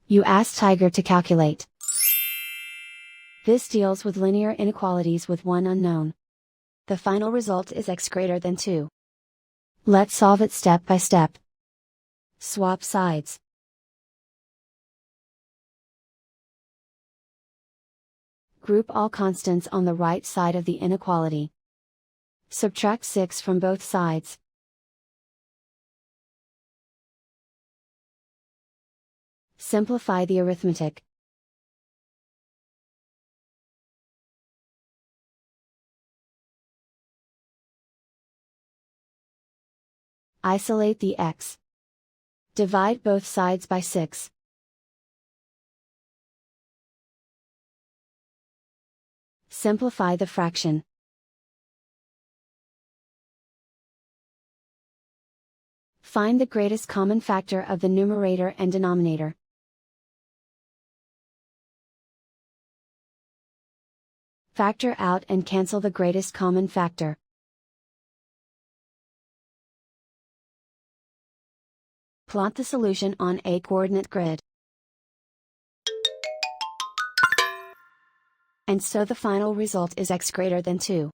You ask Tiger to calculate. This deals with linear inequalities with one unknown. The final result is x greater than 2. Let's solve it step by step. Swap sides. Group all constants on the right side of the inequality. Subtract 6 from both sides. Simplify the arithmetic. Isolate the x. Divide both sides by 6. Simplify the fraction. Find the greatest common factor of the numerator and denominator. Factor out and cancel the greatest common factor. Plot the solution on a coordinate grid. And so the final result is x greater than 2.